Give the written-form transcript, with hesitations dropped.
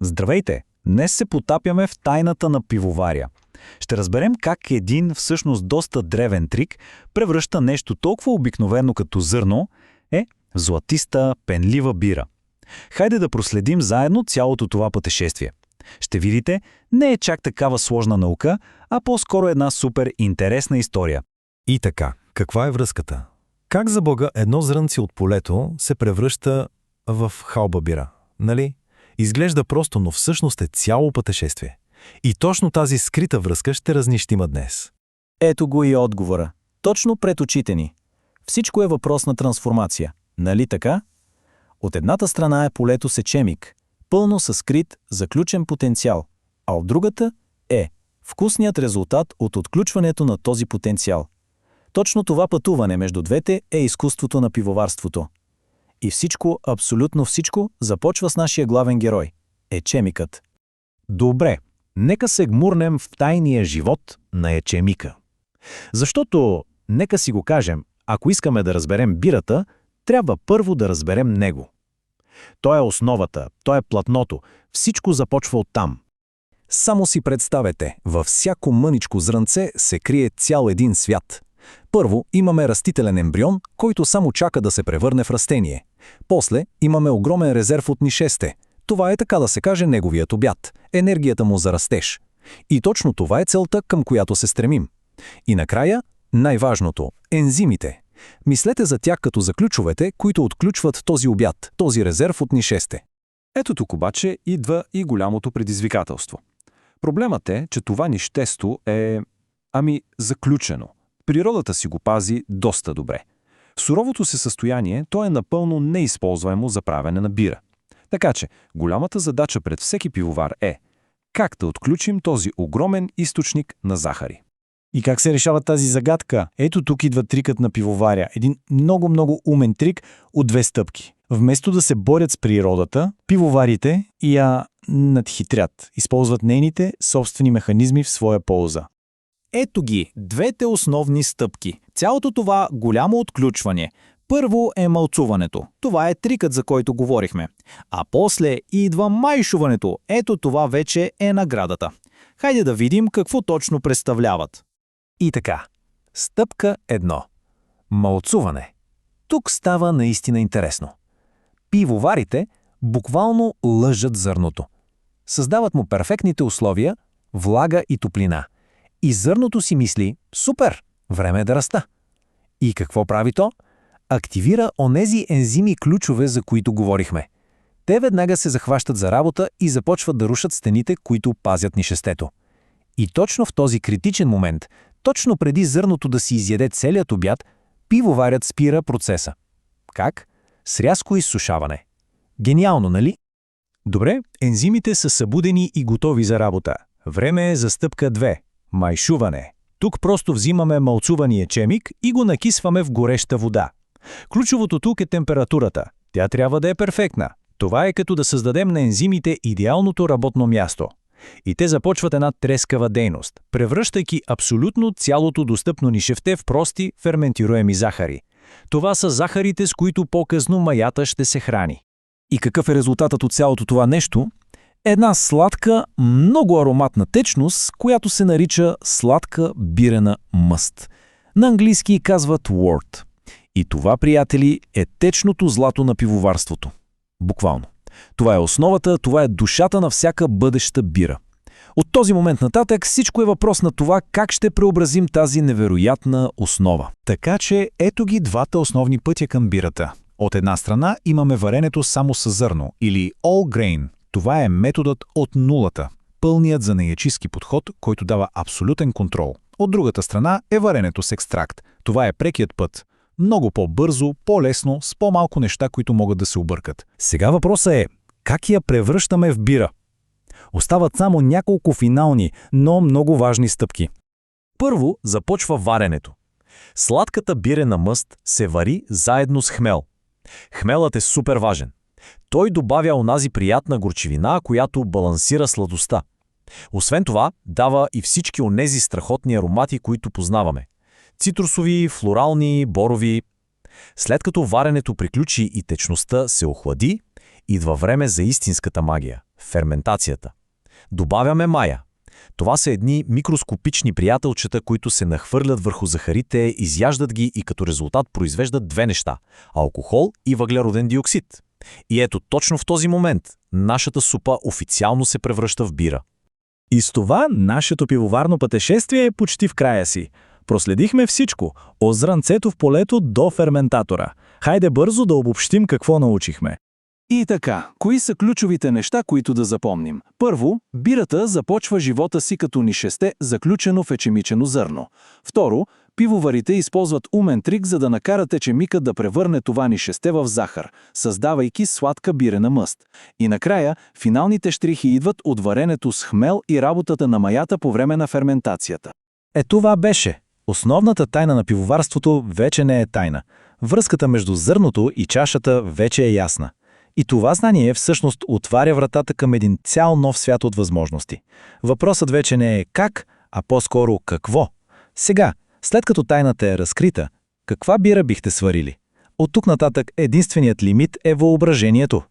Здравейте! Днес се потапяме в тайната на пивоваря. Ще разберем как един, всъщност доста древен трик, превръща нещо толкова обикновено като зърно в златиста, пенлива бира. Хайде да проследим заедно цялото това пътешествие. Ще видите, не е чак такава сложна наука, а по-скоро една супер интересна история. И така, каква е връзката? Как за Бога едно зрънце от полето се превръща в халба бира, нали? Изглежда просто, но всъщност е цяло пътешествие. И точно тази скрита връзка ще разнищима днес. Ето го и отговора. Точно пред очите ни. Всичко е въпрос на трансформация. Нали така? От едната страна е полето с ечемик, пълно със скрит, заключен потенциал, а от другата е вкусният резултат от отключването на този потенциал. Точно това пътуване между двете е изкуството на пивоварството. И всичко, абсолютно всичко, започва с нашия главен герой – ечемикът. Добре, нека се гмурнем в тайния живот на ечемика. Защото, нека си го кажем, ако искаме да разберем бирата, трябва първо да разберем него. Той е основата, той е платното, всичко започва оттам. Само си представете, във всяко мъничко зрънце се крие цял един свят. Първо имаме растителен ембрион, който само чака да се превърне в растение. После имаме огромен резерв от нишесте. Това е, така да се каже, неговият обяд, енергията му за растеж. И точно това е целта, към която се стремим. И накрая, най-важното – ензимите. Мислете за тях като за ключовете, които отключват този обяд, този резерв от нишесте. Ето тук обаче идва и голямото предизвикателство. Проблемът е, че това нищесто е, заключено. Природата си го пази доста добре. В суровото си състояние то е напълно неизползваемо за правене на бира. Така че, голямата задача пред всеки пивовар е как да отключим този огромен източник на захари. И как се решава тази загадка? Ето тук идва трикът на пивоваря. Един много умен трик от две стъпки. Вместо да се борят с природата, пивоварите я надхитрят. Използват нейните собствени механизми в своя полза. Ето ги, двете основни стъпки. Цялото това голямо отключване. Първо е мълцуването. Това е трикът, за който говорихме. А после идва майшуването. Ето това вече е наградата. Хайде да видим какво точно представляват. И така, стъпка 1. Мълцуване. Тук става наистина интересно. Пивоварите буквално лъжат зърното. Създават му перфектните условия, влага и топлина. И зърното си мисли, супер, време е да раста. И какво прави то? Активира онези ензими ключове, за които говорихме. Те веднага се захващат за работа и започват да рушат стените, които пазят нишестето. И точно в този критичен момент, точно преди зърното да си изяде целият обяд, пивоварят спира процеса. Как? С рязко изсушаване. Гениално, нали? Добре, ензимите са събудени и готови за работа. Време е за стъпка 2. Майшуване. Тук просто взимаме мълцувания ечемик и го накисваме в гореща вода. Ключовото тук е температурата. Тя трябва да е перфектна. Това е като да създадем на ензимите идеалното работно място. И те започват една трескава дейност, превръщайки абсолютно цялото достъпно нишефте в прости, ферментируеми захари. Това са захарите, с които по-късно маята ще се храни. И какъв е резултатът от цялото това нещо? Една сладка, много ароматна течност, която се нарича сладка бирена мъст. На английски казват wort. И това, приятели, е течното злато на пивоварството. Буквално. Това е основата, това е душата на всяка бъдеща бира. От този момент нататък всичко е въпрос на това как ще преобразим тази невероятна основа. Така че ето ги двата основни пътя към бирата. От една страна имаме варенето само с зърно или all grain. Това е методът от нулата, пълният занаятчийски подход, който дава абсолютен контрол. От другата страна е варенето с екстракт. Това е прекият път. Много по-бързо, по-лесно, с по-малко неща, които могат да се объркат. Сега въпросът е, как я превръщаме в бира? Остават само няколко финални, но много важни стъпки. Първо започва варенето. Сладката бирена мъст се вари заедно с хмел. Хмелът е супер важен. Той добавя онази приятна горчивина, която балансира сладостта. Освен това, дава и всички онези страхотни аромати, които познаваме. Цитрусови, флорални, борови. След като варенето приключи и течността се охлади, Идва време за истинската магия – ферментацията. Добавяме мая. Това са едни микроскопични приятелчета, които се нахвърлят върху захарите, изяждат ги и като резултат произвеждат две неща – алкохол и въглероден диоксид. И ето точно в този момент нашата супа официално се превръща в бира. И с това нашето пивоварно пътешествие е почти в края си. Проследихме всичко – от зранцето в полето до ферментатора. Хайде бързо да обобщим какво научихме. И така, кои са ключовите неща, които да запомним? Първо, бирата започва живота си като нишесте, заключено в ечемичено зърно. Второ, пивоварите използват умен трик, за да накарат ечемика да превърне това нишесте в захар, създавайки сладка бирена мъст. И накрая, финалните щрихи идват от варенето с хмел и работата на маята по време на ферментацията. Това беше. Основната тайна на пивоварството вече не е тайна. Връзката между зърното и чашата вече е ясна. И това знание всъщност отваря вратата към един цял нов свят от възможности. Въпросът вече не е как, а по-скоро какво. Сега, след като тайната е разкрита, каква бира бихте сварили? От тук нататък единственият лимит е въображението.